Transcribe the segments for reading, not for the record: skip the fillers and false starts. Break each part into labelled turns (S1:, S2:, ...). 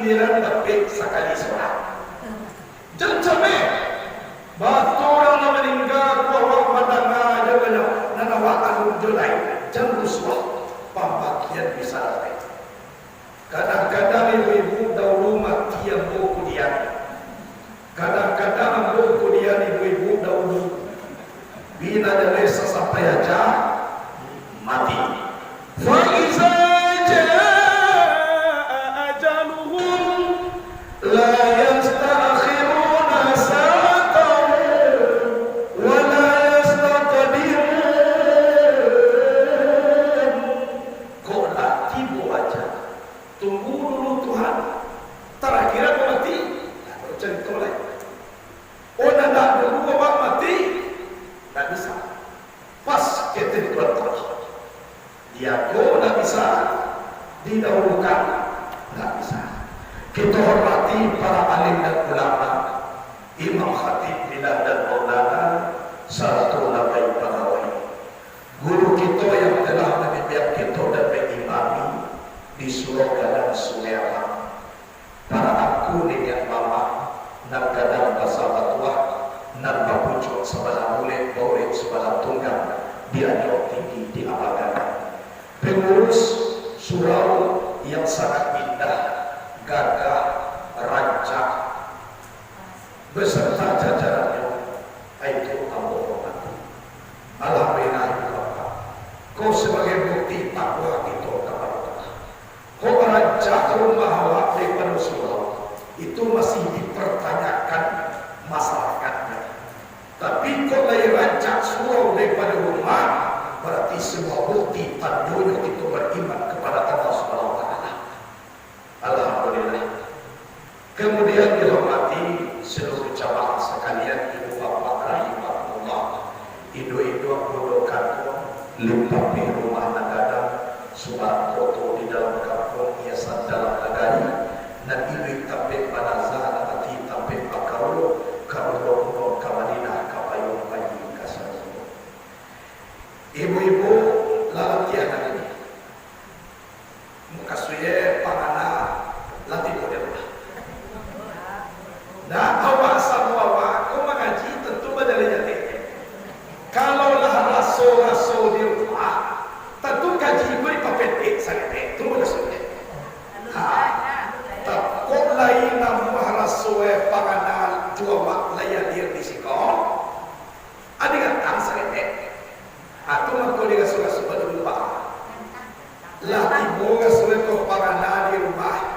S1: giliran tapi sekali sholat. Jam-jamnya batu orang meninggal bahwa madanga aja banyak nanawakan julai jam ruswa pembagian bisa dapat. Kadang-kadang ibu-ibu dahulu mati yang kemudian, kadang-kadang kemudian ibu-ibu dahulu bila ada sampai aja mati. Faiza jaa ajaluhum la yastakhiruna sa'atan wa la yastaqdimun. Kau nak tiba aja, tunggu dulu Tuhan. Terakhir aku mati, baru cari tolak. Oh nak dulu bawa mati, tak bisa. Pas kita dituan dia kau tak bisa didahulukan, tak bisa. Kita hormati para alim dan ulama, Imam Khatib Bilal dan Maulana Satu Nabai Pegawai, guru kita yang telah membimbing kita dan mengimami di surga dan sumerah. Para aku nenek mama nak kadang bahasa batuah nak bapucuk sebelah mulut boleh sebelah tunggang dianjur tinggi di abagan. Pengurus surau yang sangat indah, gagah, rancak beserta jajarannya, itu Allah hormati. Alhamdulillah Bapak, kau sebagai bukti takwa kita kepada Allah. Kau rancak rumah awak daripada surau itu masih dipertanyakan masyarakatnya. Tapi kau lagi rancak surau daripada rumah, berarti semua bukti tandanya itu beriman kepada Allah Subhanahu wa taala. Alhamdulillah. Kemudian dihormati seluruh jamaah sekalian, ibu bapak rahimahullah, ibu-ibu bodoh kampung, limpapi rumah negara, surat foto di dalam kampung, hiasan dalam negari, dan ibu tapi panazah nanti tapi pakaulo, kaulo kamadinah kapayung pagi kasar. Ibu-ibu lalatian ini muka suye pangana latih model lah. Nah awak semua awak kau mengaji tentu badalnya teh. Kalau lah rasul di rumah tentu kaji gue papetik sangat tunggu rasulnya. Tak kau lain nama rasul pangana dua wak layan dia di sikau. Ada kata sangat atau makau dia suka dulu pak. Latih boga suka pangana di rumah.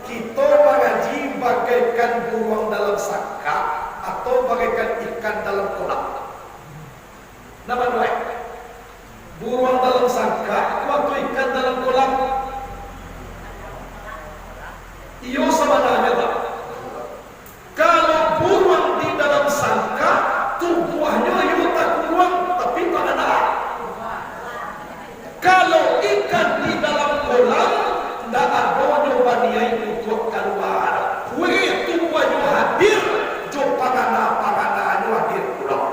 S1: Kita mengaji bagaikan burung dalam sangka atau bagaikan ikan dalam kolam. Nama dua. Burung dalam sangka waktu ikan dalam kolam. Iyo sama nanya tak? Kalau burung di dalam sangka, tubuhnya iyo tak burung tapi pangana. Kalau ikan di dalam kolam, tidak ada nyobaniai untuk keluar. Wih, tubuhnya hadir, jo pangana hadir pulang.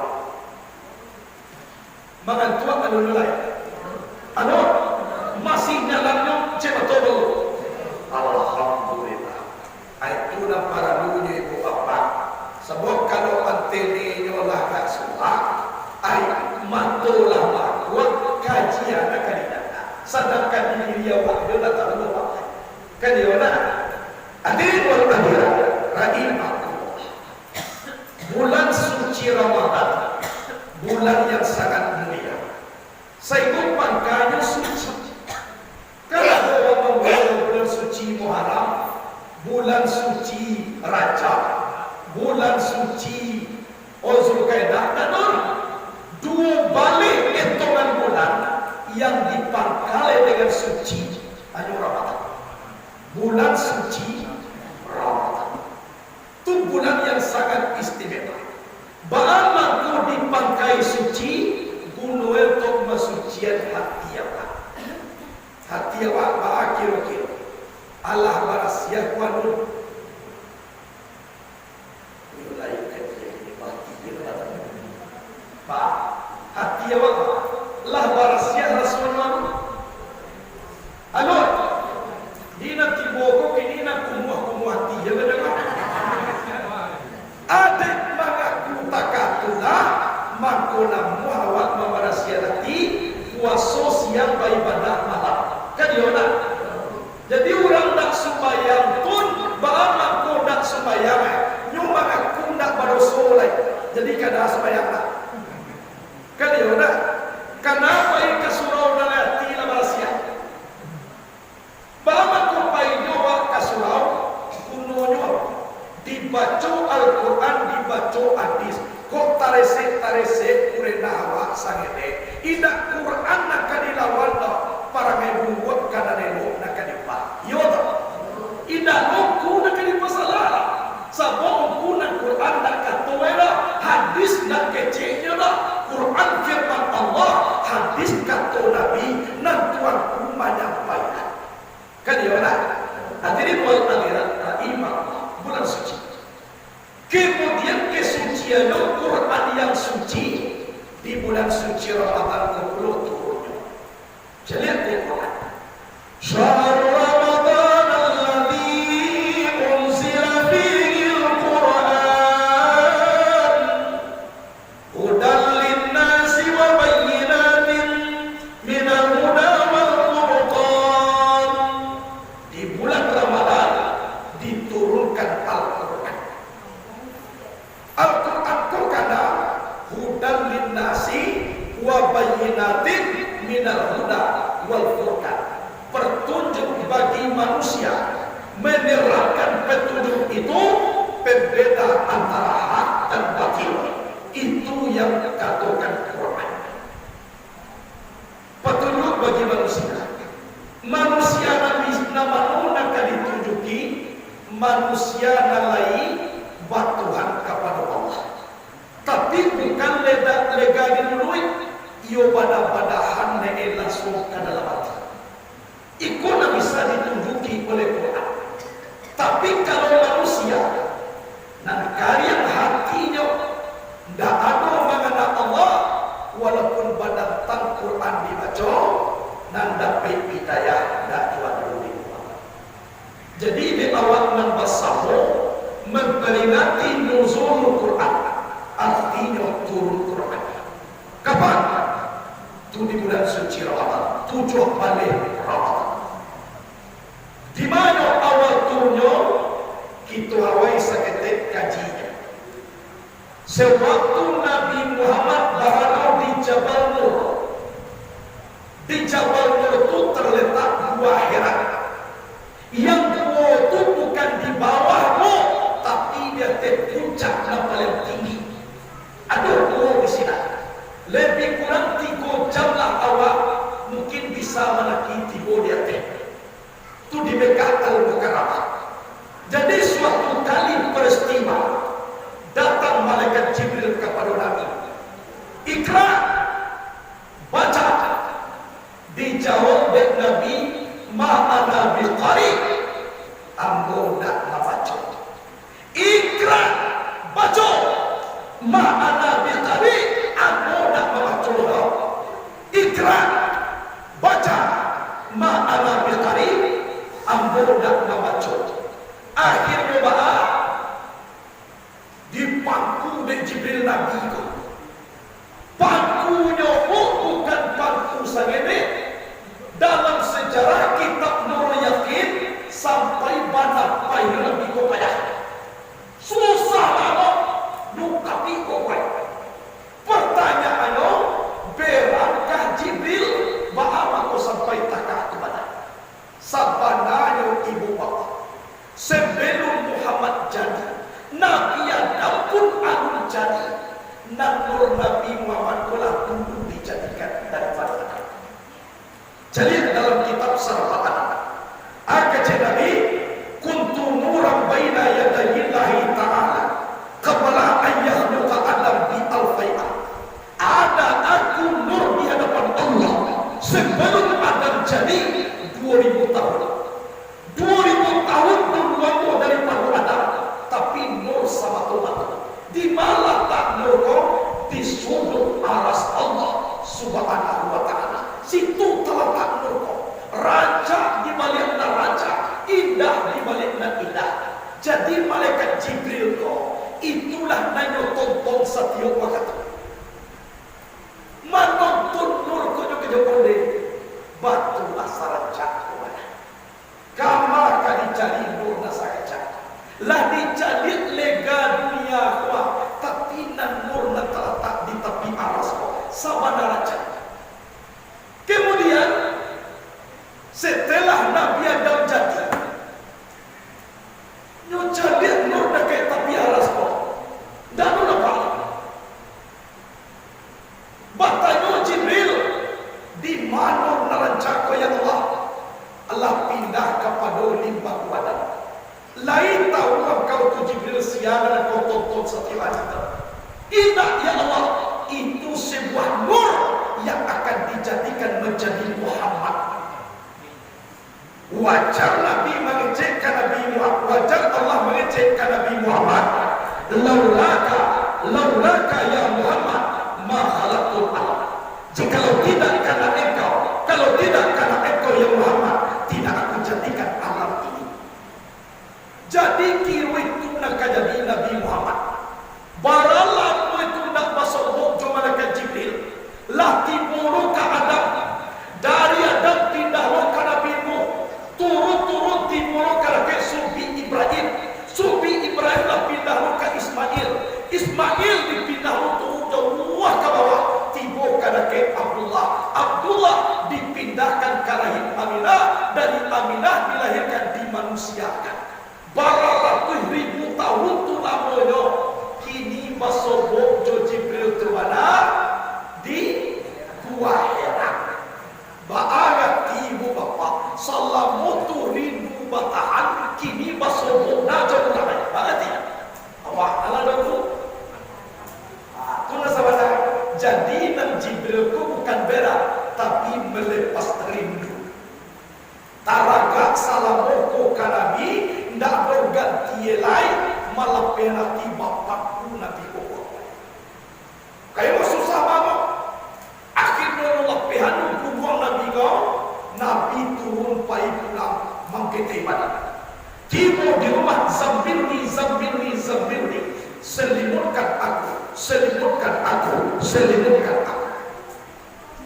S1: Makan tua kan dulu lah. Ano, masih dalamnya cepat dulu. Alhamdulillah. Itulah para dunia ibu bapak. Sebab kalau antenenya lah tak suka, matulah makut kajian akan didatang. Sedangkan diri dia waktu dia tak tahu apa. Kan dia nak. Adik wal akhirat rahimahullah. Bulan suci Ramadan, bulan yang sangat mulia. Sehingga pangkanya suci. Kalau orang membaca bulan suci Muharram, bulan suci Rajab, bulan suci Zulkaidah, dan dua balik hitungan bulan yang dipangkali dengan suci hanya Ramadan. Bulan suci Ramadan itu bulan yang sangat istimewa. Bagaimana dipangkai suci guna untuk mensucikan hati awak. Hati awak berakhir-akhir Allah barasiah kuanun. Mulai kajian ini mati kita. Pak, hati awak lah barasiah Rasulullah. Alor, di nanti Jadi orang nak sembahyang pun bagaimana aku nak sembahyang nyuma aku nak barosolai. Jadi kada sembahyang lah. Kan ya nak. Kenapa ini kasurau dan hati la Malaysia? Bagaimana aku pai nyoba kasurau kunonyo dibaca Al-Quran, dibaca hadis. Kok tarese kurenawa sangete. Ida Quran nak kadilawan para ngebuat kada nelo nak kadipa. Yo tak. Ida loku nak kadipa salah. Sabon ku nak Quran nak katoela, hadis nak kecenya dah. Quran firman Allah, hadis kata Nabi, nan tuan ku menyampaikan. Kan ya nak. Hadirin wal hadirat imam bulan suci. Kemudian kesucian Quran yang suci di bulan suci Ramadan ke-10 turunnya. Jadi Quran. Syahr Ramadan alladzi unzila fihi al-Quran hudan lin-nasi wa bayyinatin minal huda wal furqan. Di bulan Ramadan diturunkan Al-Quran. Al-Quran itu kata hudan linnasi wa bayyinatin minal huda wal furqan. Petunjuk bagi manusia, menerangkan petunjuk itu pembeda antara hak dan batil. Itu yang dikatakan Quran. Petunjuk bagi manusia. Manusia nama nak ditunjuki, manusia nalai batuhan kepada Allah. Tapi bukan lega dinului, iyo bada-badahan ne langsung ke dalam hati. Itu nak bisa ditunjuki oleh Quran. Tapi kalau manusia nan kalian hatinya ndak ada mengenal Allah, walaupun badatan Quran dibaca, nan dapat hidayah ndak jual dulu. Jadi di awal membasamu memperingati nuzul Quran, artinya turun Quran. Kapan? Itu di bulan suci Ramadan, 7 balik Ramadan. Di mana awal turunnya? Kita awal seketik kajinya. Sewaktu Nabi Muhammad berada di Jabal Nur. Di Jabal Nur itu terletak gua Hira. Yang gua itu bukan di bawahmu, tapi dia di puncak yang paling tinggi. Ada gua di sini. Lebih kurang 3 jam lah awak mungkin bisa menaki 3 di atas. Itu di Mekah Al-Mukarramah. Jadi suatu kali peristiwa datang malaikat Jibril kepada Nabi. Ikra, baca. Dijawab oleh Nabi, ma'ana biqari, ambo nak baca. Ikra, baca. Ma'ana biqari, ambo nak baca. Ikra, baca. Ma'ana biqari, ambo nak baca. Akhirnya dipangku dengan Jibril Nabi itu. Pangkunya bukan pangku sangene. Dalam sejarah kitab Nur Yakin sampai banyak pai lebih kopaya. Susah banget nukapi kopaya. Pertanyaannya, berangkah Jibril bahwa kau sampai takah kepada sabananya ibu bapa. Sebelum Muhammad jadi, Nabi Adam pun akan jadi. Nur Nabi Muhammad telah dulu dijadikan daripada Adam. Jadi dalam kitab Sarfatan, kata Nabi, kuntu nuran baina yadayillahi ta'ala qabla an yakhluqa Adam bi alfai'ah. Ada aku nur di hadapan Allah sebelum Adam jadi 2000 tahun. 2000 tahun duluanmu daripada Adam, tapi nur sama Tuhan. Di mana tak nur kau? Di sudut aras Allah Subhanahu wa ta'ala. Situ terletak nur kau. Raja di baliknya raja, indah di baliknya indah. Jadi malaikat Jibril kau, itulah nanya tonton setiap waktu. Menonton nur kau juga boleh. Batu asaran cakap. do limbah wadah. Lain tahu kau tu Jibril siaran kau tonton setiap cerita. Tidak ya Allah, itu sebuah nur yang akan dijadikan menjadi Muhammad. Wajar Nabi mengecekkan Nabi Muhammad, wajar Allah mengecekkan Nabi Muhammad. Laulaka ya Muhammad ma khalaqtul alam. Jikalau tidak karena engkau, kalau tidak karena engkau ya Muhammad, tidak aku jadikan alam ini. Jadi kira itu nak jadi Nabi Muhammad. Baralah itu nak masuk bojo malaikat Jibril. Lah timur ke Adam, dari Adam pindah ke Nabi Nuh, turun timur ke Subi Ibrahim. Subi Ibrahim lah pindah ke Ismail. Ismail dipindah turun jauh ke bawah, tiba ke Abdullah. Abdullah dipindahkan ke rahim Aminah, dari Aminah dilahirkan dimanusiakan. Baralah 1000 tahun tu lamanya. Kini masuk bojo Jibril terwana di Gua Hira. Ba'agat ibu bapa salamutu rindu batahan. Kini masuk bojo namanya. Berarti awak ala dulu. Tuna sahabat. Jadi Nabi Jibril ku bukan berat, tapi melepas rindu. Taraga salamuku ka Nabi ndak berganti lain, malah penati bapakku Nabi Muhammad. Kayak susah banget. Akhirnya lepehan hubungan Nabi kau, Nabi turun pai pulang mengkete ibadah. Tiba di rumah Zambilni, selimutkan aku.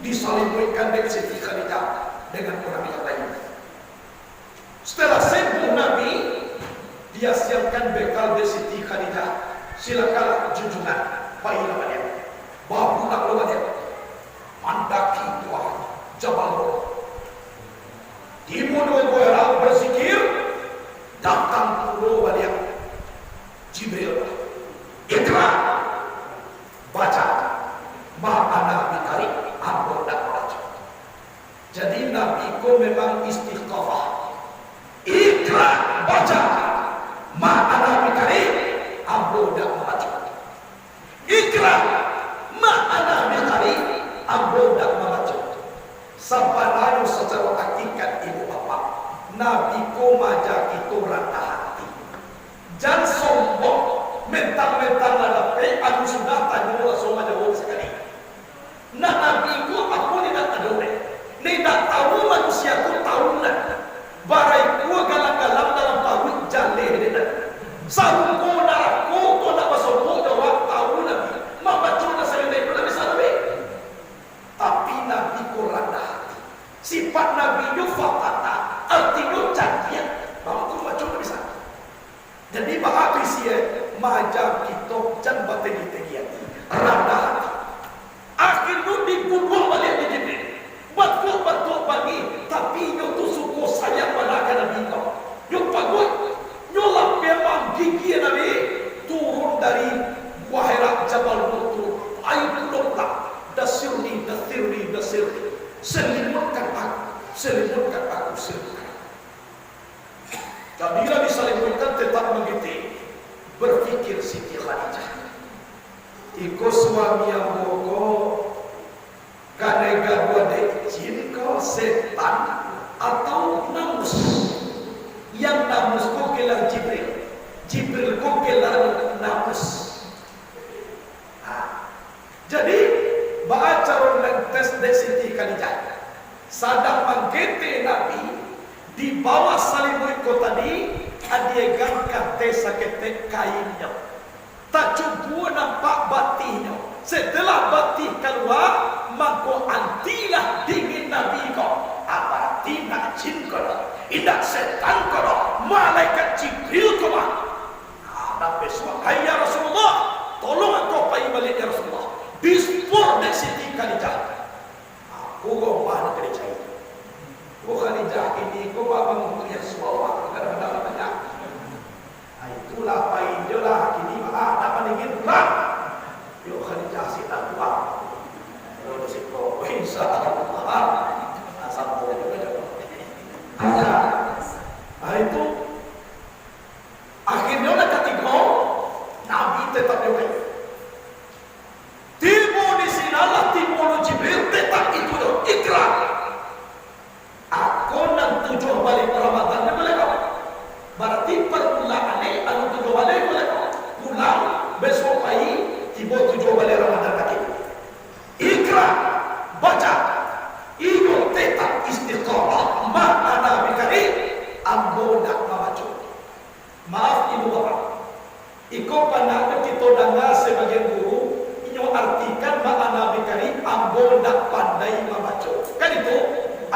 S1: Diselimutkan dengan Siti Khadijah dengan orang yang lain. Setelah sembuh Nabi, dia siapkan bekal dari Siti Khadijah. Silakan junjungan, bayilah dia, bawa pulang dia, mandaki buah Jabal Nur. Timun orang berzikir, datang pulau dia, Jibril, ikra, baca, ma'ana bikari, aku tak baca. Jadi Nabi ko memang istiqamah. Ikra, baca, ma'ana bikari, aku tak baca. Ikra, ma'ana bikari, aku tak baca. Sampai lalu secara hakikat ibu bapa, Nabi ko majak itu rata hati. Jangan sombong, mentang-mentang ada aku sudah tanya semua jawab sekali. Nah Nabi ku aku tidak tahu deh. Tidak tahu manusia ku tahu nak. Barai ku galang-galang dalam tahu jaleh deh. Sarung ku naraku ku nak masuk ku jawab tahu Nabi. Mama cuma saya deh belum bisa lebih. Tapi Nabi ku rendah hati. Sifat Nabi itu fakta, artinya janjian. Bawa ku macam bisa. Jadi bahagi sia majak kita jangan batin ditegian. Rendah hati. Akhirnya dibunuh balik di Jibril. Batuk bagi, tapi nyo tu suku sayang pada Nabi kau. Nyo pagut, nyo lap memang gigi Nabi turun dari Gua Hira Jabal Nur. Air turun lah. Dasirni. Selimutkan aku. Dan bila diselimutkan tetap begitu. Berfikir Siti Khadijah. Iko suami yang bogo kanega buat jin kau setan atau namus. Yang namus kau kelar Jibril kau kelar namus. Jadi baca orang tes de Siti Khadijah sadang mengkete Nabi di bawah salimut kau tadi adiegan kate sakete kainnya. Tak cuba nampak batinnya. Setelah batin keluar, maka antilah dingin Nabi kau. Apa tidak jin kau? Tidak setan kau? Malaikat Jibril kau? Nabi semua. Hai ya Rasulullah, tolong aku pergi balik ya Rasulullah. Dispor dari Siti Khadijah. Aku kau mana Khadijah ini? Kau Khadijah ini kau bangun melihat semua kadang-kadang banyak. Itulah pain dia lah kini dapat ingin pulang. Yo Khadijah si tak pulang. Yo si kau insyaallah asal boleh juga.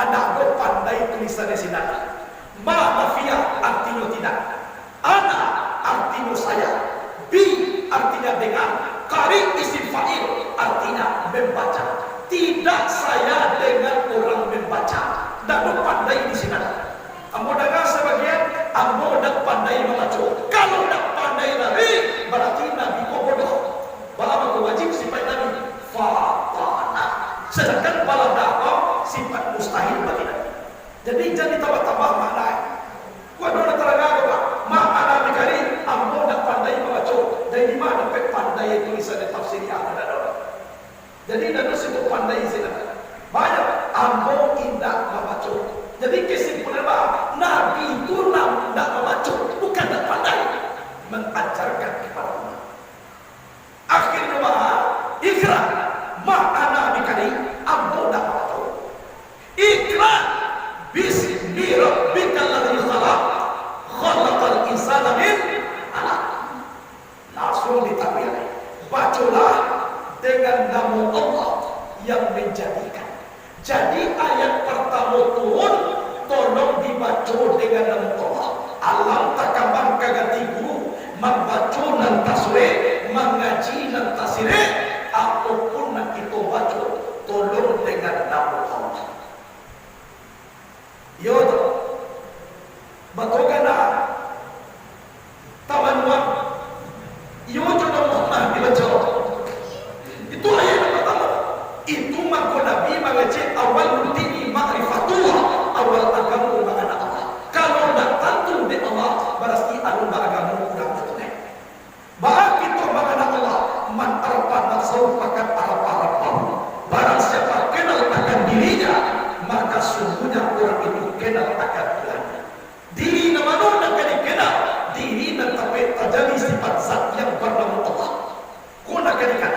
S1: anak go pandai tulisan di sini. Ma mafia artinya tidak. Ana artinya saya. Bi artinya dengan. Qari isim fa'il artinya membaca. Tidak saya dengan orang membaca. Dan pandai di sini. Ambo dengar sebagian, ambo dak pandai membaca. Kalau dak pandai Nabi, berarti Nabi kok bodoh. Bala wajib sifat Nabi fatana. Sedangkan bala dakwah sifat mustahil bagi Nabi. Jadi jangan ditambah-tambah makna. Gua dona terangga Pak. Makna dikali ambo dak pandai membaca. Dari mana dapat pandai tulisan tafsir yang ada. Jadi dan situ pandai sini. Banyak ambo indah membaca. Jadi kesimpulan bahwa Nabi itu tidak membaca, bukan tidak pandai, mengajarkan kepada umat. Akhirnya bahwa ikra ma'ana bikali ambo tidak membaca. Ikra bismi rabbikal ladzi khalaq khalaqal insana min 'alaq. Langsung ditakwil. Bacalah dengan nama Allah yang menjadikan. Jadi ayat pertama turun, tolong dibaca dengan nama Allah. Alam takaman kagati guru, membaca dan taswe, mengaji dan tasire, apapun yang kita baca, tolong dengan nama Allah. Yodo, betul kena tamanwan, yodo nama dibaca. Itu ayat yang pertama. Itu maka Nabi mengaji awal dini ma'rifatullah, awal agama mengenal Allah. Kalau tak tentu di Allah, berarti alun agama kurang betul. Bahwa kita mengenal Allah, man arfa nafsahu faqad arfa rabbahu. Barang siapa kenal akan dirinya, maka sungguhnya orang itu kenal akan Tuhan. Diri nama nak dikenal, diri dan tapi terjadi sifat zat yang bernama Allah. Kuna kenal.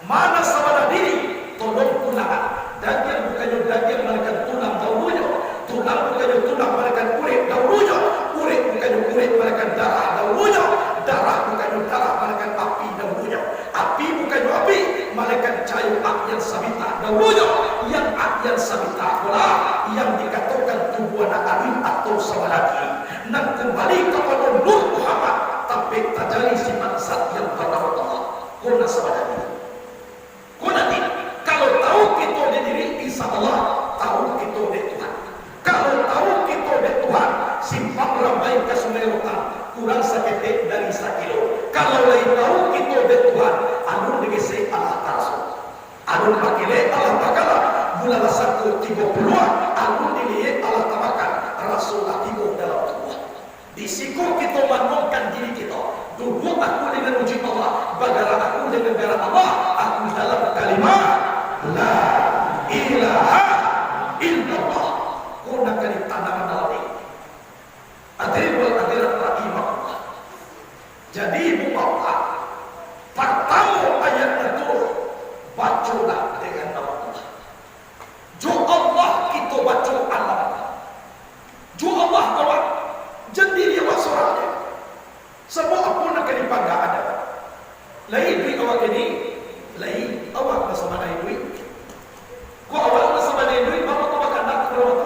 S1: Mana sabada diri? Tolong tulangan. Daging bukannya daging malaikat tulang dahulunya. Tulang bukannya tulang malaikat kulit dahulunya. Kulit bukannya kulit malaikat darah dahulunya. Darah bukannya darah malaikat api dahulunya. Api bukannya api malaikat cair apian sabita dahulunya. Yang apian sabita pula yang dikatakan tubuh anak alim atau sawadati. Dan kembali kepada Nur Muhammad. Tapi terjadi sifat zat yang bernama Allah. Kuna sawadati. Kuna tidak. Kalau tahu kita di diri, insya Allah tahu kita di Tuhan. Kalau tahu kita di Tuhan, simpang ramai ke sungai rotan, kurang seketik dari 1 kilo. Kalau lain tahu kita di Tuhan, anu digese Allah Ta'ala. Anu pakile Allah Ta'ala, bulan 1:30, anu dilihat Allah Ta'ala, Rasulullah tiba dalam tubuh. Di siku kita menemukan diri kita. Duduk aku dengan uji Allah, bagara aku dengan garam Allah, aku dalam kalimat La ilaha illallah. Kuna kali tanaman dalam ini. Adribul adirat rahimahullah. Jadi Bapak, pertama ayat itu bacalah dengan nama Allah. Jo Allah kita baca alam. Jo Allah kawan. Jadi dia masalahnya. Semua apa nak dipanggil ada. Lain duit awak ini, lain awak bersama lain duit. Kau awak bersama lain duit, mama kau makan nak kerawat.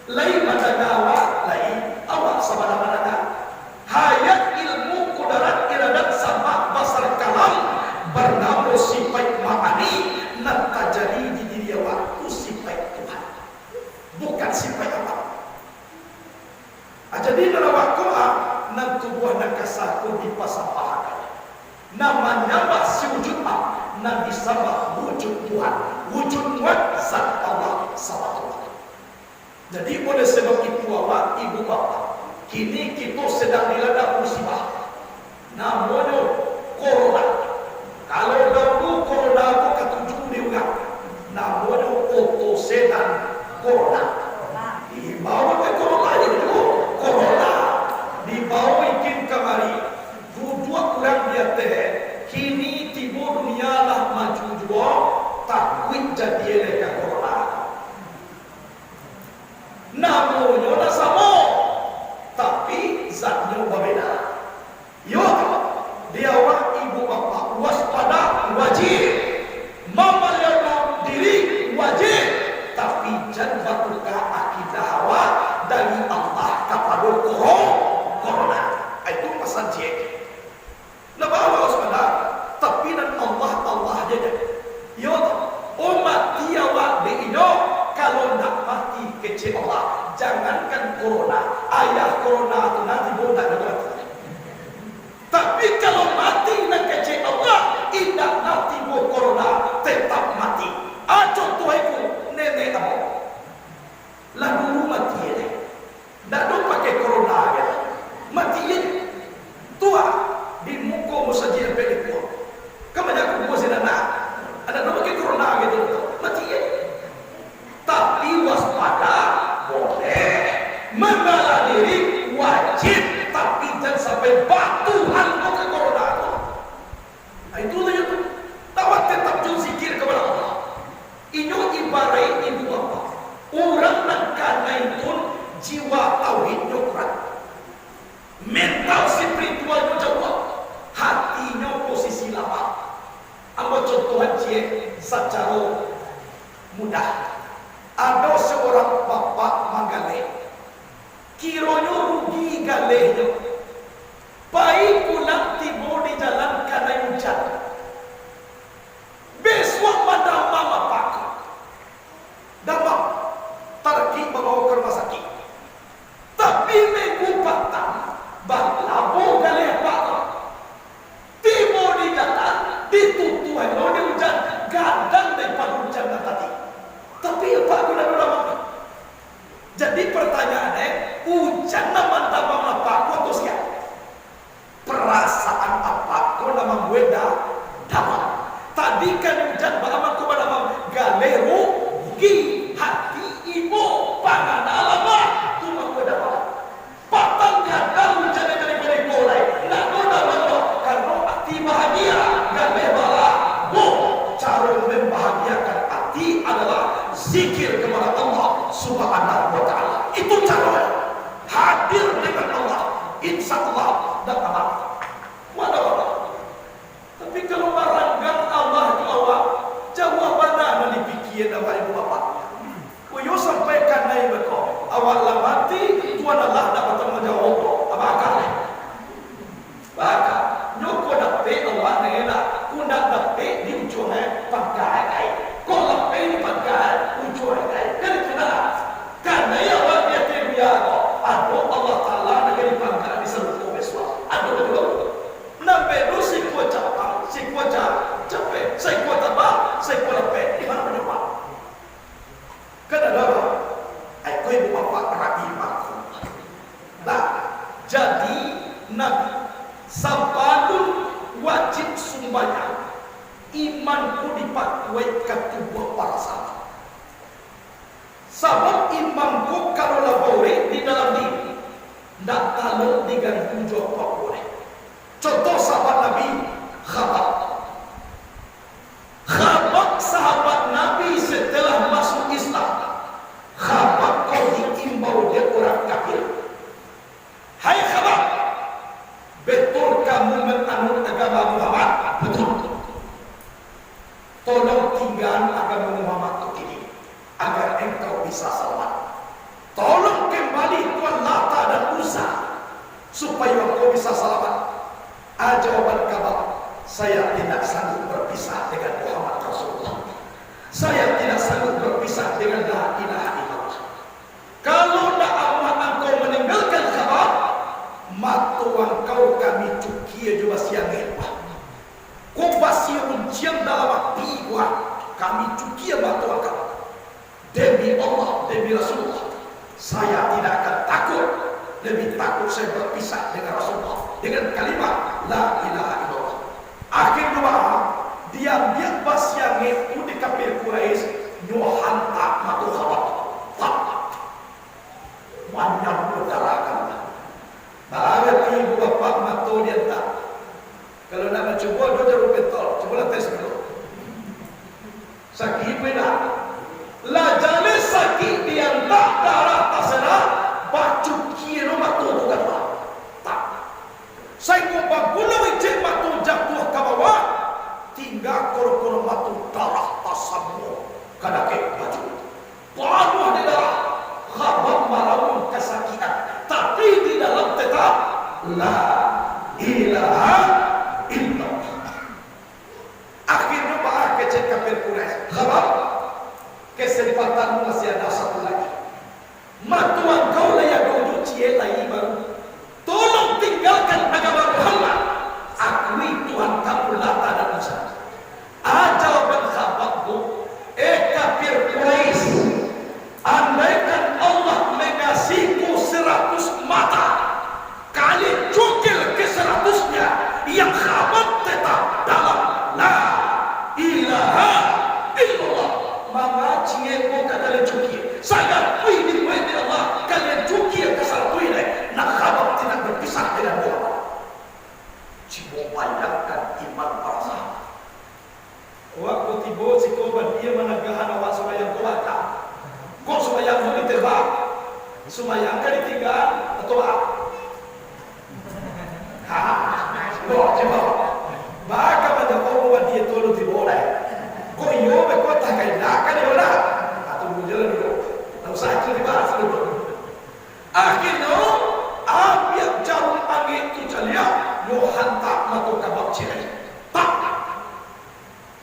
S1: Lain mana awak, lain awak sama mana. Hayat ilmu kudarat iradat sama basar kalam bernama sifat ma'ani nak terjadi di diri awak itu sifat Tuhan, bukan sifat awak. Jadi dalam waktu nan tubuh nak kasaku di pasal pahakan. Namanya si wujud nan disabah wujud Tuhan, wujud muat zat Allah SWT. Jadi oleh sebab itu awak ibu bapa, kini kita sedang dilanda musibah. Namanya corona. Kalau dahulu corona aku ketujuh diulang. Namanya otosedan corona. Di bawah corona itu corona dibawa ikin kamari dua orang dia teh kini tiba dunia lah maju juga takwid jadi eleka corona namanya lah sama tapi saja. Nabawa saudara, tapi dan Allah aja. Yo, mati awak di Indo kalau nak mati kecil Allah. Jangankan corona, ayah corona tu nanti bodak nak mati. Tapi kalau mati nak kecil Allah, indah nanti bo corona tetap mati. Contoh itu nenek kamu, lah dulu mati ni, dah dulu pakai corona ya, mati ni, tua di muka musajir pelipur, kamu jangan kumpul sedana, ada dulu pakai corona gitu, mati ni. Tapi waspada boleh, membela diri wajib, tapi jangan sampai batuhan ke corona itu. Nah itu saja tu, tawat tetap jauh zikir kepada Allah. Inyo ibarat ibu bapa, orang nak kanai pun jiwa tauhidnya kuat, mental spiritualnya jauh, hatinya posisi lama. Ambil contoh aja secara mudah. Ada seorang bapak manggaleh, kiranya rugi galehnya, baik pulang tiba di jalan kanai hujan. Besok pada mama pak damam tarki bawa ke rumah sakit. Tapi minggu petang berlabuh galih pak tiba di jalan ditutuai lo di hujan gadang daripada hujan tadi. Tapi apa guna lama? Jadi pertanyaannya, hujan nama damam apa atau siapa? Perasaan apa kau nama gue damam? Tadi kan hujan bagaimana kau pada galeru gi hati ibu pangan alama tu mau dapat patang kata hujan dari mulai nak dapat karena hati bahagia gale bala cara membahagiakan hati adalah zikir kepada Allah Subhanahu wa taala. Itu cara hadir dengan Allah insyaallah dan amal. Mana tapi kalau baranggang Allah itu awak jawabannya dipikir awak ibu bapak. Yo sampaikan naik betul. Awak lah mati, Tuhan Allah dapat menjawab. Apa akal? Bahkan nyoko dapat awak nela, kundak dapat di ujungnya pakai. Kau dapat di pakai ujungnya. Kan kenapa? Karena awak dia terbiar. Aduh Allah Taala negeri pangkat di seluruh besar. Aduh betul. Nampak lu si kuat capek, saya kuat apa? Saya kuat apa? Di mana menjawab? Kenapa? Aku ibu bapa rapi maku. Nah, jadi Nabi sampun wajib sumbangan. Imanku dipakai ketubuh para sahabat. Sebab imanku kalau boleh di dalam diri, tidak kalau diganggu jawab boleh. Contoh sahabat Nabi Khabbab. Khabbab sahabat Nabi setelah masuk Islam. Khabbab kau diimbau dia orang kafir. Hai Khabbab, betul kamu menganut agama Muhammad? Betul. Tolong tinggal agama Muhammad ini agar engkau bisa selamat. Tolong kembali Tuhan Lata dan Uzza supaya engkau bisa selamat. Jawaban Khabbab, saya tidak sanggup berpisah dengan Muhammad Rasulullah. Saya tidak sanggup berpisah dengan la ilaha illallah. Kalau tak amat engkau meninggalkan Khabbab, maka engkau kami cukia juga siang hebat. Kau pasti uncian dalam api gua, kami cukia mata engkau. Demi Allah, demi Rasulullah, saya tidak akan takut. Lebih takut saya berpisah dengan Rasulullah dengan kalimat la ilaha illallah. Akhir doa dia pas yang itu di kafir Quraisy nyohan tak matu Khabbab tak banyak berdarahkan banget ibu bapak matu dia tak. Kalau nak mencoba dia jarum pentol, coba tes dulu sakit beda la jale sakit dia tak darah tasera bacu kira matu bukan tak. Saya mau bagulung ijek matu jatuh ke bawah, tinggal koro-koro matu darah tasamu kada ke baju. Panuh di darah, Khabbab malamun kesakitan, tapi di dalam tetap la ilaha illallah. Akhirnya Pak kecek kafir Quraisy. Khabar kesempatan masih ada satu lagi. Matuan kau layak duduk cie lagi baru. Tolong tinggalkan agama Muhammad. Akui Tuhan kamu Lata dan Uzza. Jawaban khabarku, kafir Quraisy, andaikan Allah mengasihiku 100 mata, kali cukil ke 100-nya, yang khabar tetap dalam la ilaha illallah. Mama cie mo kalian cukil. Sangat kui di Allah, kalian cukil ke 100 ini. Nak khabar tidak berpisah dengan Muhammad. Cuma bayangkan iman para sahabat. Waktu tiba si korban dia menagahan awak semayang kuat tak? Kok semayang mau ditebak? Semayang kan ditinggal atau apa? Kok coba? Baka pada korban dia tolong tiba dah. Kok iyo kok tak kaya kan iyo lah? Atau berjalan dulu. Tak usah itu dibahas dulu. Akhirnya ambil jarum angin tu calia. Yo hantar matu kabab ciri. Tak.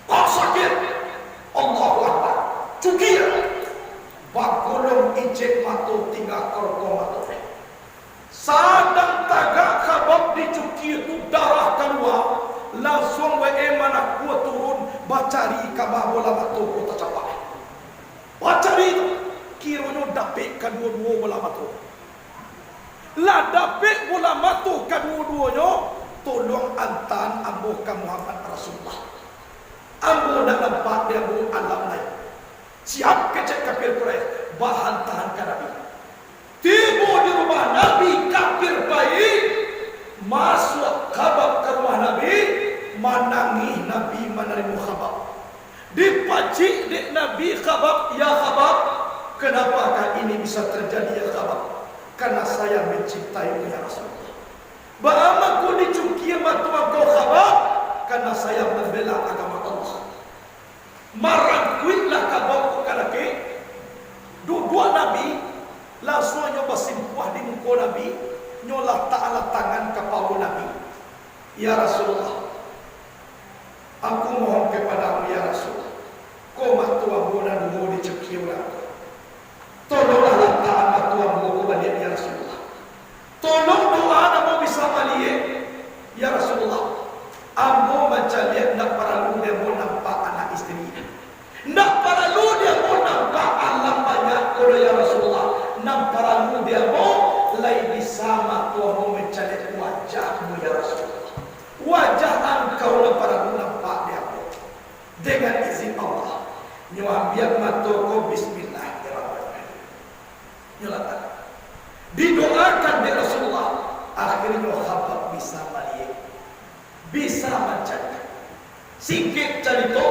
S1: Kau sakit. Allahu Akbar. Cukir. Bagolong ijek matu tinggal korko matu. Sadang tagak kabab dicukir tu darah keluar. Langsung wae mana kuat turun bacari kabab bola matu ku tercapai. Bacari itu kiranya dapik kedua-dua bola matu. Lah dapik bola matu kedua-duanya, tolong antan ambo ka Muhammad Rasulullah. Ambo nak nampak dia ambo alam lain. Siap kecek kafir Quraisy, bahan tahan ka Nabi. Tiba di rumah Nabi kafir baik, masuk khabar ke rumah Nabi, manangi Nabi menerima khabar. Dipacik dek Nabi khabar, ya khabar, kenapakah ini bisa terjadi ya khabar? Karena saya mencintai ya Rasulullah. Bagaimana dicukir matu kau khabar? Karena saya membela agama Allah. Marangkuitlah kabar kalake. Dua Nabi langsung nyoba simpuah di muka Nabi, nyolah ta'ala tangan kepala Nabi. Ya Rasulullah, aku mohon kepadamu ya Rasulullah, kau matu abu dan mau dicukir aku. Tolonglah ta'ala tuamu balik ya Rasulullah. Tolong doa namo bisa balik ya Rasulullah. Ambo macam lihat nak perlu dia mau nampak anak istrinya. Nak perlu dia mau nampak alam banyak kalau ya Rasulullah. Nak perlu dia mau lain bersama tuamu mencari wajahmu ya Rasulullah. Wajah engkau nak perlu nampak dia mau. Dengan izin Allah. Nyuambiak mataku bismillahirrahmanirrahim. Nyelatan. Didoakan di Rasulullah. Akhirnya khabar bisa balik. Bisa mencari. Sikit cerita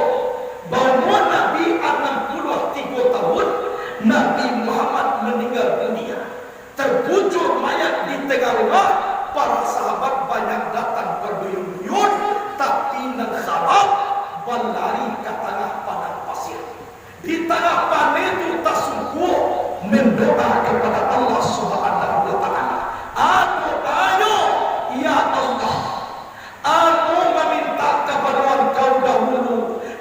S1: bahawa Nabi 63 tahun Nabi Muhammad meninggal dunia. Terbujur mayat di tengah rumah. Para sahabat banyak datang berduyun-duyun, tapi nak khabar berlari ke tengah padang pasir. Di tengah padang itu tak sungguh mendoa kepada Allah Subhanahu wa taala. Aku ayo ya Allah, aku meminta kepada Engkau dahulu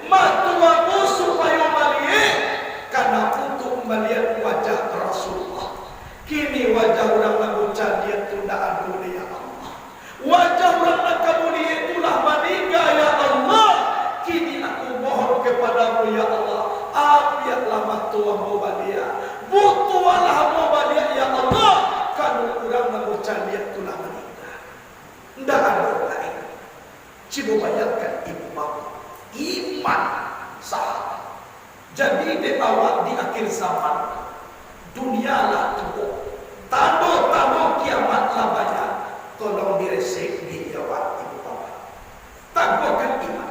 S1: matuamu supaya melihat, karena untuk melihat wajah Rasulullah. Kini wajah orang mengucap dia tu tidak ada ya Allah. Wajah orang nak kamu lihat itulah meninggal ya Allah. Kini aku mohon kepadamu ya Allah, ambillah matuamu balia. Butuhlah mubalia ya Allah. Kalau orang mengucap dia itulah meninggal. Tidak ada lain. Coba bayangkan ibu bapa iman sahabat. Jadi di awal di akhir zaman dunia lah tubuh. Tanda-tanda kiamat lah banyak. Tolong diresek di jawab ibu bapa. Tangguhkan iman.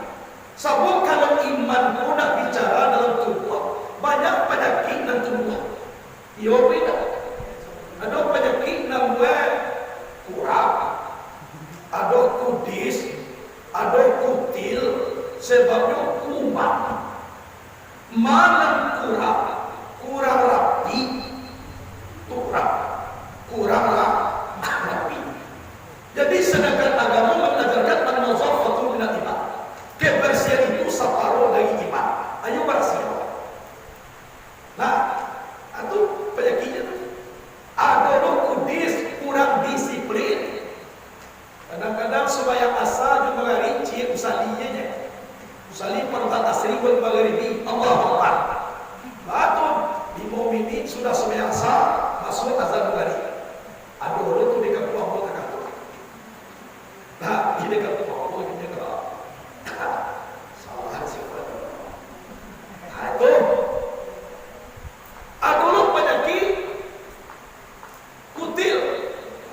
S1: Sebab kalau iman pun nak bicara dalam tubuh, banyak penyakit dalam tubuh. Ya beda. Ada penyakit namanya kurap, ada kudis, ada kutil, sebabnya kuman. Malam kurap, kurang rapi, tu rapi.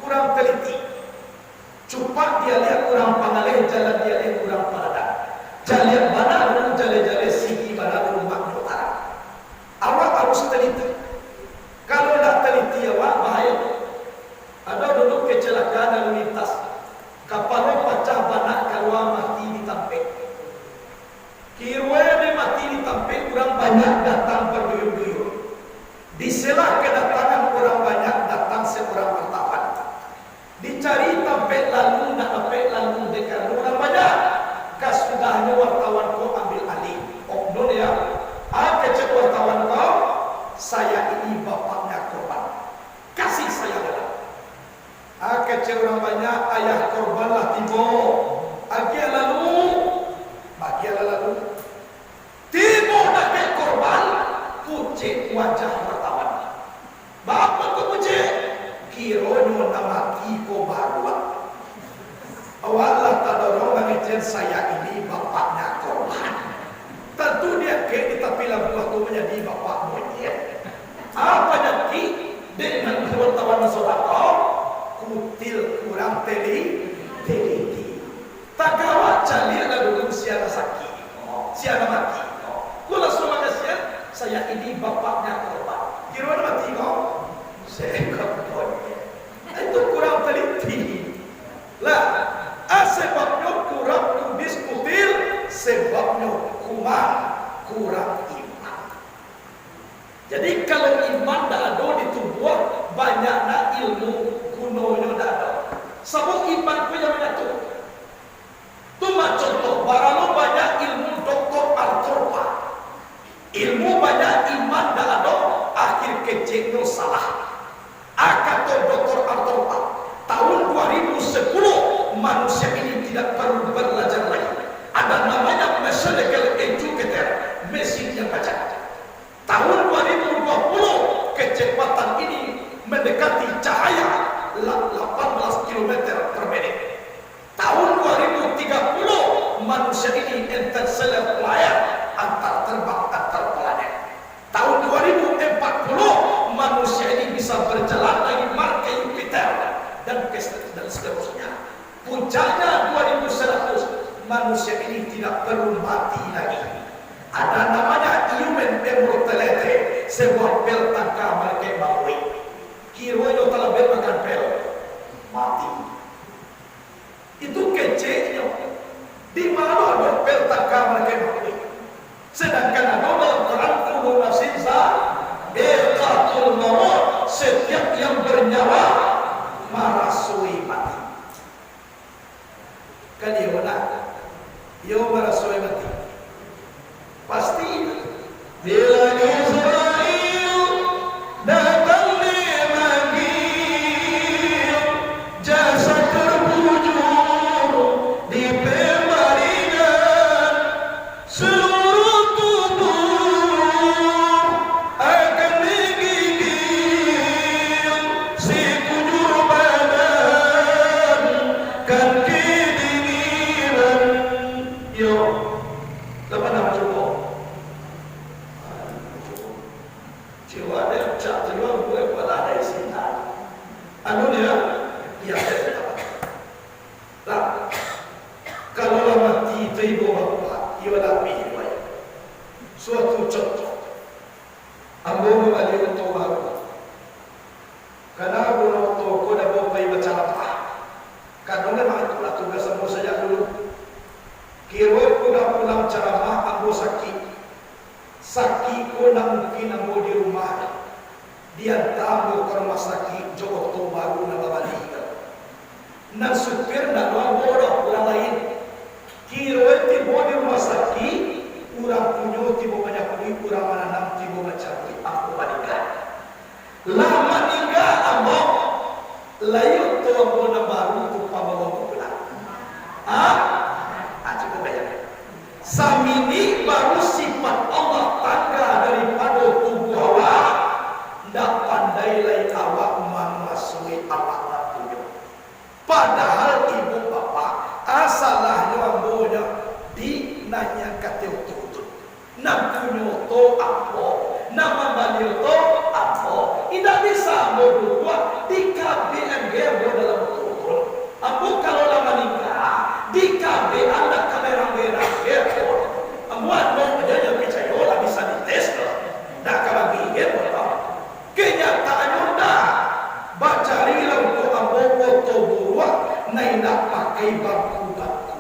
S1: kurang teliti. Cepat dia lihat kurang pangalih, jalan dia lihat kurang paladang. Jalan mana dulu jalan-jalan sigi mana rumah utara. Awak harus teliti. Kalau tidak teliti awak bahaya. Ada dulu kecelakaan lalu lintas. Kapal pecah banak keluar mati di Tampek. Kirwaya mati di Tampek kurang banyak datang berduyun-duyun. Di sela kedatangan orang banyak datang seorang wartawan. Dicari Tampek lalu nak Tampek lalu dekat orang banyak. Kasudahnya wartawan kau ambil alih. Oh non ya. Kecek wartawan kau. Saya ini bapaknya korban. Kasih saya dalam. Kecek orang banyak ayah korbanlah tibo. Agia lalu. Bagia lalu. Tibo nak ke korban. Pucik wajah wartawan. Bapak kau pucik. Kironyo nama Kiko Baruak. Awallah tak dorong mengejen saya ini bapaknya korban. Tentu dia ke tapi lagu waktu menjadi bapak monyet. Apa nanti dengan wartawan saudara kutil kurang teliti. Tak kawat cari ada dulu siapa sakit, siapa mati. Kau langsung makasih saya ini bapaknya korban. Kira mati kau. Saya korbannya. Itu kurang teliti. Lah, sebabnya kurang tulis kutil, sebabnya kurang iman. Jadi kalau iman tak ada di tubuh, banyaknya ilmu gunanya tak ada. Sebab iman punya menyatu. Cuma contoh, barang banyak ilmu Dr. Arthurpa. Ilmu banyak iman tak ada, akhir kecil salah. Kata Dr. Arthurpa, tahun 2010 manusia ini tidak perlu belajar lagi. Ada namanya mechanical educator, mesin yang baca. Tahun 2020 kecepatan ini mendekati cahaya 18 km per menit. Tahun 2030 manusia ini interstellar flyer, antar terbang antar planet. Tahun 2040 manusia ini bisa berjalan lagi Mars ke Jupiter dan seterusnya. Puncaknya 2100 manusia ini tidak perlu mati lagi. Ada namanya human immortality, sebuah pel tangka mereka bangui. Kiranya telah makan pel mati. Itu kecilnya. Di mana ada pel tangka mereka bangui? Sedangkan ada dalam Quran kullu nafsin za'iqatul maut, setiap yang bernyawa merasui mati. Kan dia benar. Dia merasui mati. Pasti bila Israel datang di Magil, jasad terbujur di pemaringan, seluruh tubuh akan digigil, sekujur badan kan kedinginan. Yo, lepas nama cukup. Jiwa dia cak jiwa boleh pada ada sini. Anu dia, ya. Lah, kalau lama mati ibu bapa, ia dah pilih. Suatu contoh, ambo balik untuk baru. Karena ambo untuk kau dah bawa bayi baca apa? Karena memang itulah tugas ambo saja dulu. Kira kau dah pulang ceramah ambo sakit. Sakit ko na mungkin ambo di rumah. Dia tamu ke rumah sakit Jogoto baru na babalikan. Nang supir na doang bodoh orang lain. Kira tibo di rumah sakit, urang punyo tibo banyak duit, urang mananam tibo macam duit ambo balikan. Lama tinggal ambo, layu tu ambo na baru tu pambawa pulang. Cukup banyak. Samini baru sifat Allah tangga daripada tubuh awak. Ndak pandai lain awak memasuki awak punya. Padahal ibu bapa asalahnya ambonya di nanya kata utut. Nam punya to ambo, nama baliau to ambo. Tidak bisa ambo dua di KBMG sampai baku-baku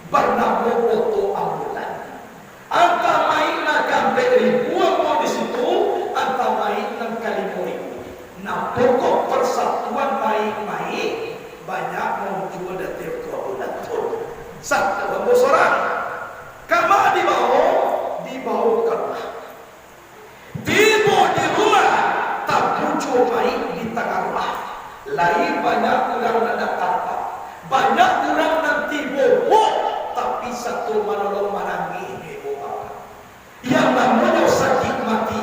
S1: bernama foto ambulan. Anta main nak sampai ribuan mau di situ, anta main 6 kali ribu. Nah pokok persatuan main-main banyak mau jual dan tiap-tiap bulan tu. Satu bambus orang, kama dibawa kerana. Tiba di rumah tak pucuk main di tengah rumah. Lain banyak orang nak datang, banyak orang nanti bobo, tapi satu manolong manangi ibu bapa. Yang namanya sakit mati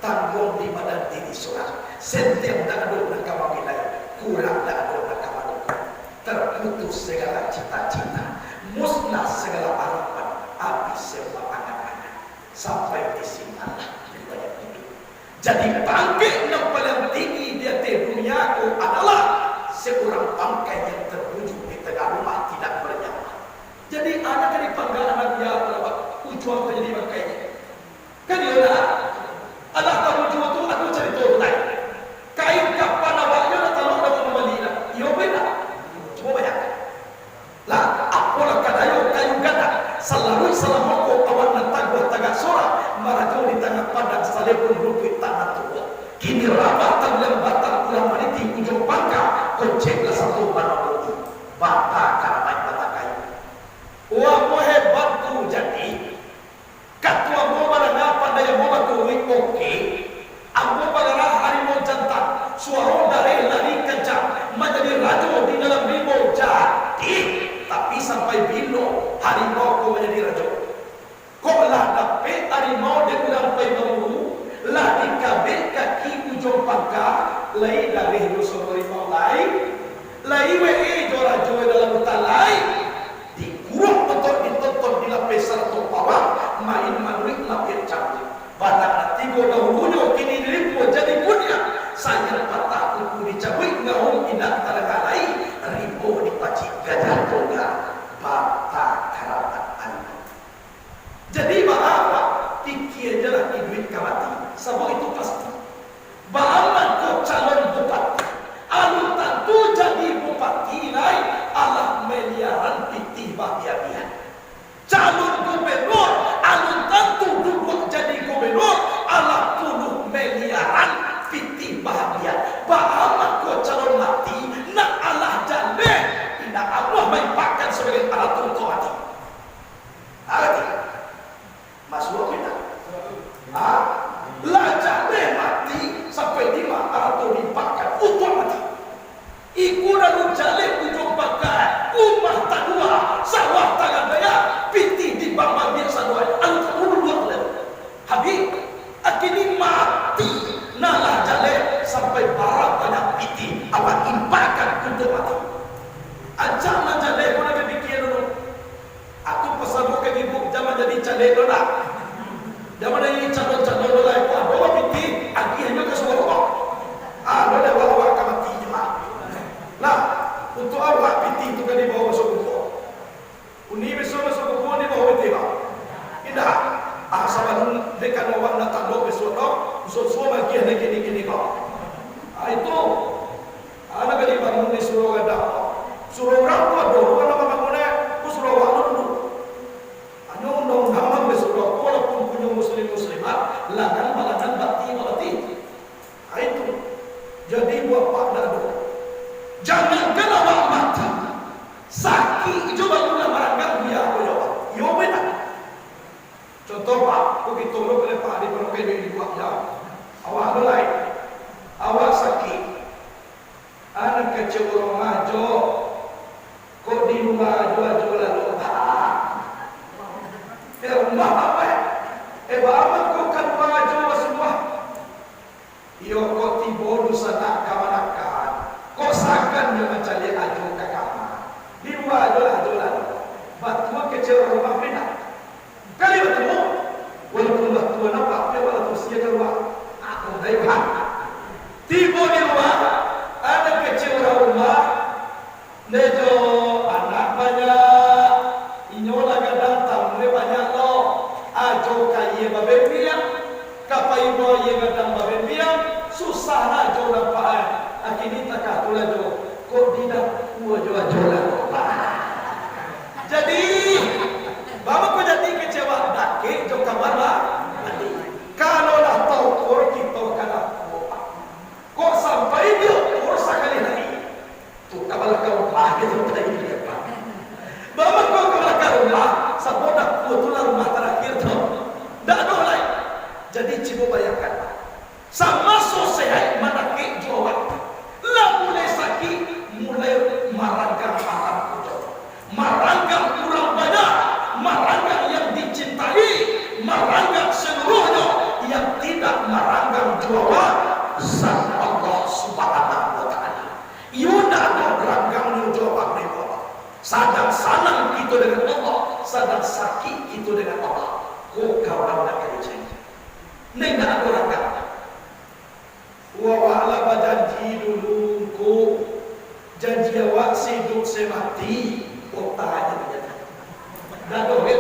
S1: tanggung di badan diri seorang. Setiap tak ada nak kamamilai, kurang tak ada nak kamalukun. Terputus segala cita-cita, musnah segala harapan, habis semua anak-anak. Sampai di sini Allah dibayar hidup. Jadi bangkit yang paling tinggi di atas dunia itu adalah seorang bangkai yang terwujud di tengah rumah tidak bernyawa. Jadi anak kan dipanggil anak dia berapa? Ujung menjadi bangkainya. Kan dia dah anak tahu ujung tu aku cerita lain. Kain kapan awaknya nak tahu dah kembali dah. Ia beda. Cuma bayangkan. Lah apalah kayu gada selalu selama awak nak tagih tagak sorak marajau di tengah padang salipun rupit tanah tua. Kini rabatan yang batang ulang meniti ujung pangka koceklah satu panah bata karamai bata kayu. Wah hebat tu jadi katua mau barang apa daya mau batu oke. Aku barang harimau jantan suara dari lari kencang menjadi raja di dalam rimau jadi tapi sampai bilo harimau ku menjadi raja. Kok lah dapat harimau dia ulang pai baru lah dikabel kaki ujung pangka lai dari rusuh harimau lai we jora joe dalam hutan lai dikurung betul ditonton di lapis satu pawang main manuik lapis cantik badak tigo dahulunya kini diripu jadi punya saya patah kuku dicabui ngaung indah talagalai ribu dipacik gajah tunggal bata karabat anak. Jadi bahwa tikir jalan duit kamati sebab itu pasti bahwa kau calon bupati alun tentu jadi bupati lain Allah miliaran pitih bahagia calon gubernur alun tentu duduk jadi gubernur Allah 10 miliaran pitih bahagia bahwa kau calon mati nak Allah jale tidak Allah maipakan sebagai alat untuk mati. Arti masuk kita lah jale mati sampai di mana atau dipakan untuk mati. Iku lalu jale ujung pakai umah tak dua sawah tangan daya piti di bawah biasa dua alu tak dua habis akhirnya mati nalah jale sampai barang banyak piti awak impakan untuk mati. Ancaman jale kau nak fikir dulu. Aku pesan kau ke ibu jangan jadi jale dulu lah. Jangan jadi calon-calon dulu lah. Kau bawa piti akhirnya ke suara. Lo dah bawa ke mati jemaah. Lah, untuk awak piti itu kan dibawa masuk buku. Uni besok masuk buku ni bawa piti lah. Indah. Sahabat dekat awak nak tanduk besok dok. Semua bagian gini kau. Itu anak kali bangun ni suruh ada. Suruh orang tua dulu kalau bangunnya, aku suruh awak dulu. Hanya undang-undang besok dok. Walaupun punya muslimat, langan bati. Itu. Jadi buat pak dadu. Jangan kena awak mati. Sakit coba guna marangkan dia aku jawab. Yo benar. Contoh pak, aku hitung lo boleh pak di penukai di buat jawab. Awak mulai. Awak sakit. Anak kecil orang ngajo. Kok di rumah jual-jualan lomba? Rumah apa? Bapak kok kan rumah ngajo semua. Yo kok tiba dosa tak kamanakan. Kok sakan dia macam dia ajo ke kamar. Di rumah jualan. Batu kecil rumah bina. Kali bertemu. Walaupun batu nampak dia walaupun sia ke rumah. Aku dah ibahat. Tiba di rumah. Ada kecil rumah. Nejo anak banyak. Inyolah kadang tamu banyak lo. Ajo kaya babe piang. Kapai boye kadang babe piang. Susah ajo dapat gitu tadi apa. Bawa kau ke belakang rumah, sabodak kebetulan rumah terakhir tu. Tak ada lain. Jadi cuba bayangkan. Sama sosial manakik jawab. Lah mulai sakit, mulai marangkan haram kuda. Marangkan kurang banyak, marangkan yang dicintai, marangkan seluruhnya yang tidak marangkan jawab sang Allah Subhanahu wa taala. Yuna beranggang jawab ni Allah. Sadang sanang kita dengan Allah, sadang sakit kita dengan Allah. Kau kawan nak kerja. Ni nak beranggang. Wawala berjanji dulu ko janji awak hidup semati otaknya dia. Dah doa.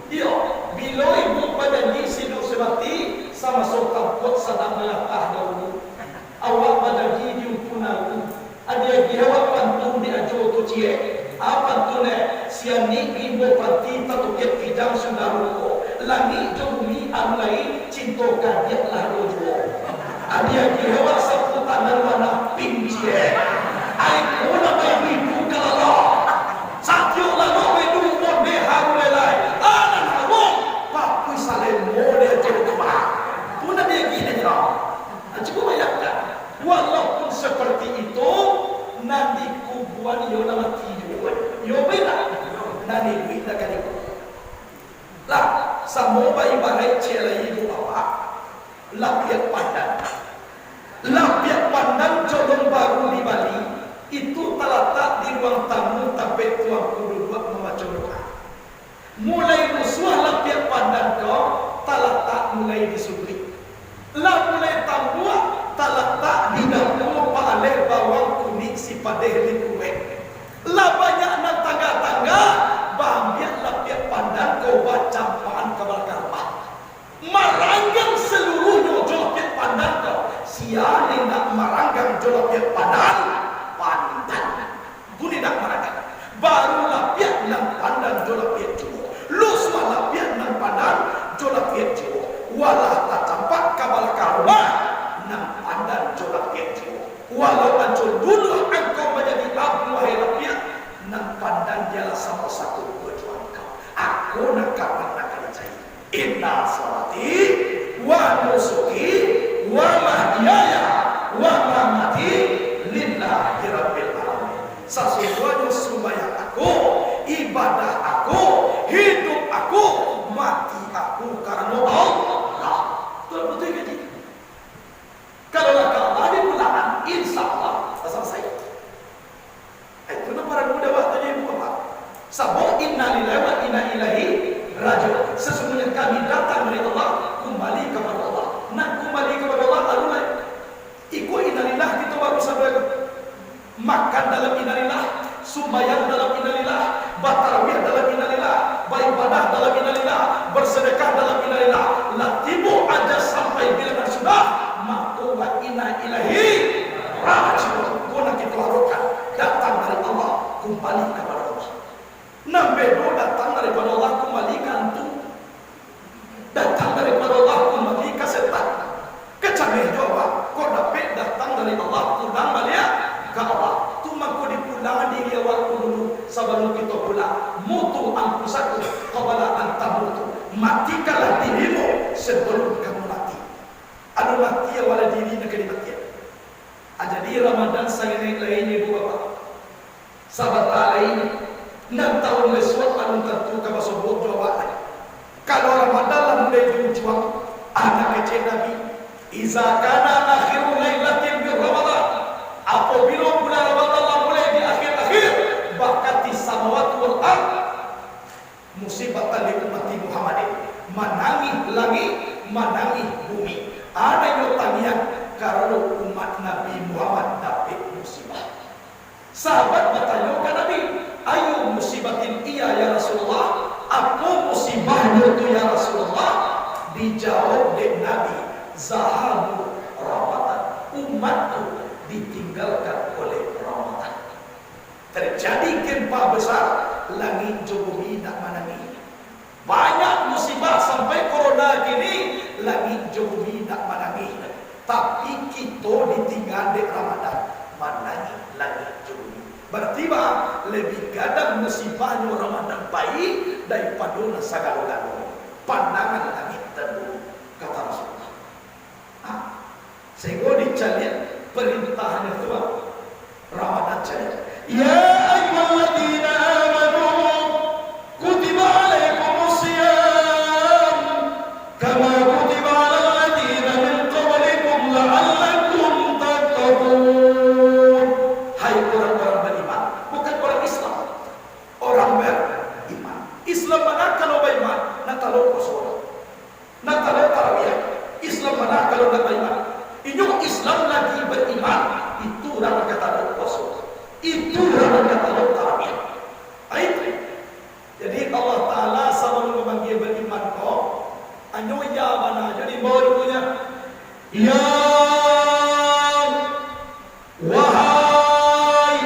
S1: Dia bila ibu berjanji hidup semati sama sokap kot sadang melangkah dahulu. Awak berjanji diumpuna. Ada awak pantun di ajo tu cie. Apa tu ne? Siani ibu pati tatuket kijang sudah ruko. Langit jumi amlai cintokan dia lah rojo. Dia kira seputanan warna pink cie. Aku nak bagi buka Allah. Satyo lalu itu mode harulai. Anak harum. Papu salem mode jodoh. Puna dia gini tak. Cuba bayangkan. Walaupun seperti itu, nanti kubuan yo nama tidur. Yo beda. Nanti beda kan itu. Lah, semua ibarat celai ibu bapa. Lapiat pandan. Lapiat pandan colong baru di Bali itu terletak di ruang tamu tapi tuan kudu buat membaca doa. Mulai musuh lapiat pandan kau terletak mulai disubri. Lah mulai tamu terletak di dapur palai bawang kuning si padeh di kueh. Lah banyak nak tangga-tangga bambiak lapiat pandan kau baca paan kabal-kabal. Maranggang seluruhnya jolapit pandan kau. Siapa nak maranggang jolapit pandan? Pandan. Buni nak maranggang. Baru lapiat nan pandan jolapit juo. Lu semua lapiat nan pandan jolapit juo. Walah tak campak kabal karma nan pandan jolapit juo. Walau ancur dulu engkau menjadi abu wahai lapiat nan pandan dialah sama satu berjuang kau. Aku nak kawan nak kerjai. Inna salati wa nusuki wa mahyaya wa mamati lillahi rabbil alamin. Sesungguhnya sembahyang aku, ibadah aku, hidup aku, mati aku karena Allah. Betul kan? Kalau nak Allah di bulan, insyaAllah selesai. Itu nama para muda waktunya ibu bapa. Sabot inna lillahi wa inna ilaihi raji'un. Sesungguhnya kami datang dari Allah, kembali kepada Allah. Nak kembali kepada Allah lalu lain. Ikut innalillah kita baru sampai makan dalam innalillah, sembahyang dalam innalillah, batarawih dalam innalillah, beribadah dalam innalillah, bersedekah dalam innalillah. Latibu aja sampai bila sudah maka wa inna ilaihi raji'un. Guna kita lakukan datang dari Allah, kembali kepada Allah. Nambedo datang daripada Allah, kembali ke antum. Datang daripada Allah, kembali ke setan. Kecamih jawab, kau dapat datang dari Allah, pulang balik ke Allah. Tu maka dipulang diri awak dulu sebelum kita pulang. Mutu anfusakum qabla an tamutu. Matikanlah dirimu sebelum kamu mati. Anu mati awal diri nak dimatikan. Jadi Ramadan sangat lain ibu bapa. Sahabat lain 6 tahun lesuat anu tentu ka sebut jawab. Kalau Ramadan lah mulai berjuang anak kecil Nabi. Iza kana akhiru lailatin min Ramadan. Apabila bulan Ramadan lah mulai di akhir-akhir, bakati samawati wal ard musibatan li ummati Muhammadin. Manangi langit, manangi bumi. Ada yang tangian karena umat Nabi Muhammad dapat musibah. Sahabat bertanya ke Nabi, ayu musibatin iya ya Rasulullah? Apa musibahnya itu ya Rasulullah? Dijawab oleh Nabi, zahabu Ramadan. Umatku ditinggalkan oleh Ramadan. Terjadi gempa besar, langit bumi tak manangi. Banyak musibah sampai corona gini, langit bumi tak manangi. Tapi kita ditinggal di Ramadan, manangi langit bumi. Berarti lebih gadang musibahnya Ramadan baik daripada segala-galanya. Pandangan langit teduh, kata Rasulullah. Sehingga dicari perintahnya Tuhan Ramadan cari. Ya ayyuhalladzina amanu kutiba alaikumus shiyam kama kutiba alal ladzina min qablikum la'allakum tattaqun. Hai orang-orang beriman, bukan orang Islam, orang beriman. Islam mana kalau beriman? Nak tahu puasa, nak tahu tarawih. Islam mana kalau nak beriman? Inyuk Islam lagi beriman, itu orang kata puasa, itu orang kata tarawih. Itu. Jadi Allah Taala sama memanggil beriman kau, anyo ya mana? Jadi barunya ya wahai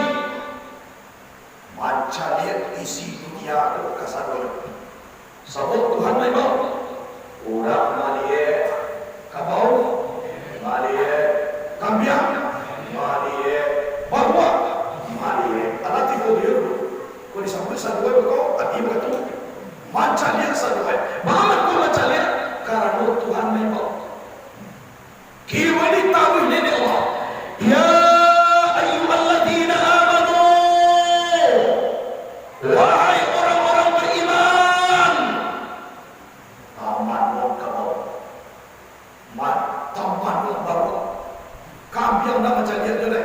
S1: macam lihat isi dunia itu kasar. Sabut Tuhan mai mau orang malie kabau malie kambiang malie bahwa malie alat itu dia ko disambut sadua ko abi betul macam dia sadua mama ko macam dia karena Tuhan mai mau kiwali tahu ini Allah ya ayyuhalladzina amanu wahai orang-orang beriman tamanmu kamu tamanmu baru kambiang nak macam dia dulu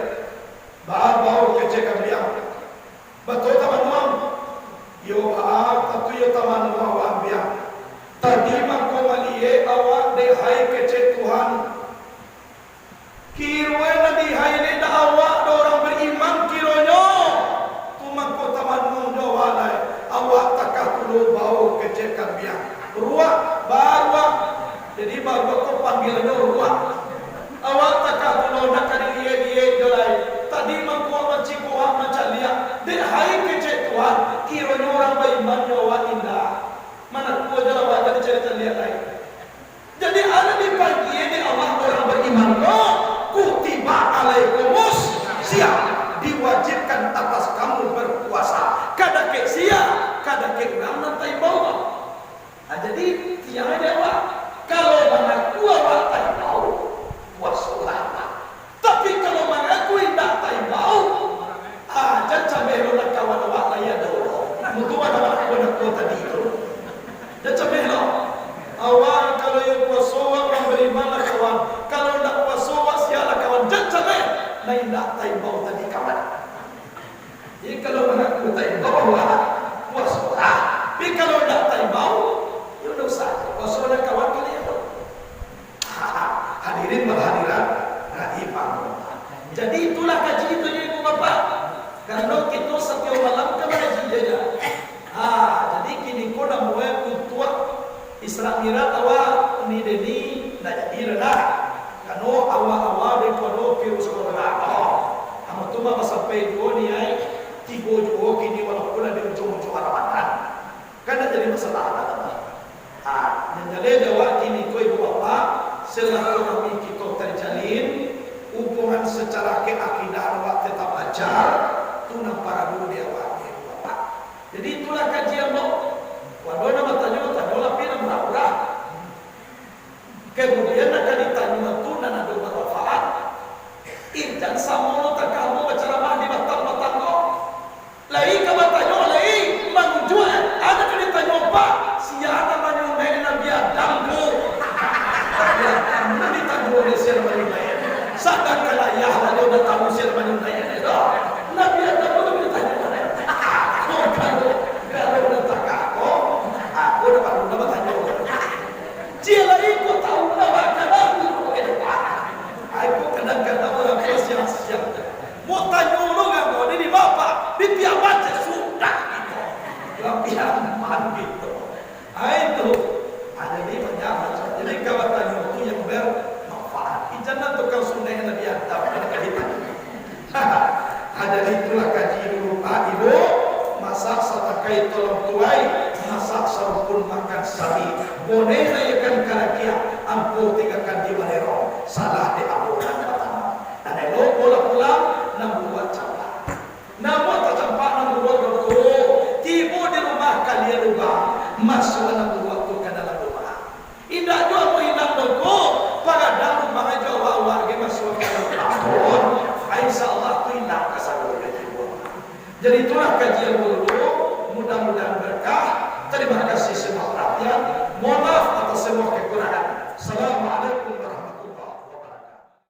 S1: bau kecek kambiang betul tamanmu yo tapi yo tamanmu kambiang tadi mangko malie awak deh hai kecek Tuhan kirwe nabi hai ni dah awak orang beriman kironyo tu mangko tamanmu jawalai awak takah tulu bau kecek kambiang ruak baru jadi baru kau panggilannya ruak awak takah tulu nak dia dolai tadi mangko macam kau macam dia deh hai kecek Tuhan kironyo orang beriman awak indah mana kau jalan awak jadi cerita lihat lain jadi ada di pagi ini awak orang beriman kau kutiba alaikumus siap diwajibkan atas kamu berpuasa kada ke sia kada ke orang nanti bawa. Jadi tiang ada awak kalau mengaku awak tak bau puasalah. Tapi kalau mengaku tidak tak bau jangan melo nak kawan awak layan dulu mutu ada awak nak tadi itu jangan melo awak kalau yang puasa orang beriman lah kawan kalau nak puasa awak sialah kawan jangan lain tak tak bau tadi kawan. Jadi kalau mengaku tak bau puasa tapi kalau tidak tak bau saja. Wasolah kawan kalian. Hadirin berhadirat rahimah. Jadi itulah kaji itu ya ibu bapak. Karena kita setiap malam kan kaji aja. Jadi kini kau dah mulai kutua Islam mirat awak ni deni nak jadi dah. Karena awak daripada virus corona. Amat tu mah sampai dua ni ay tiga jua kini walaupun ada ujung-ujung Ramadan. Kan jadi masalah lah. Menjalin awak kini kau ibu bapa silaturahmi kita terjalin hubungan secara keakidah awak tetap ajar tu nampak dulu dia awak ibu bapa. Jadi itulah kajian lo. Waduh nama tanya tapi nama murah. Kemudian akan ditanya tu dan ada bermanfaat. Dan sama lo tak kamu berceramah di batang-batang lo. Lai kamu tanya lai menjual ada kan ditanya apa? Siapa menyunai Nabi Adam ke? Nabi tak boleh siapa menyunai. Sadar kalau ya Allah dah tahu siapa menyunai itu. Nabi Adam boleh ditanya mana? Kalau dah tak aku dapat tanya. Jika aku tahu nama kamu, aku kadang-kadang orang siang-siang. Mau tanya orang aku ini bapa, di tiap baca sudah itu. Lampian mandi itu. Itu ada di banyak macam. Jadi kalau tanya itu yang bermanfaat. Jangan tukang sunai Nabi Adam ada kaitan. Ada itulah kaji dulu Pak Ibu. Masak satakai tolong tuai, masak sarupun makan sapi. Boleh layakan kalakia, ampuh tinggalkan di manero. Salah di amuran pertama. Dan elo bola pulang, namun buat campur. Namun Jadi itulah kajian dulu, mudah-mudahan berkah. Terima kasih.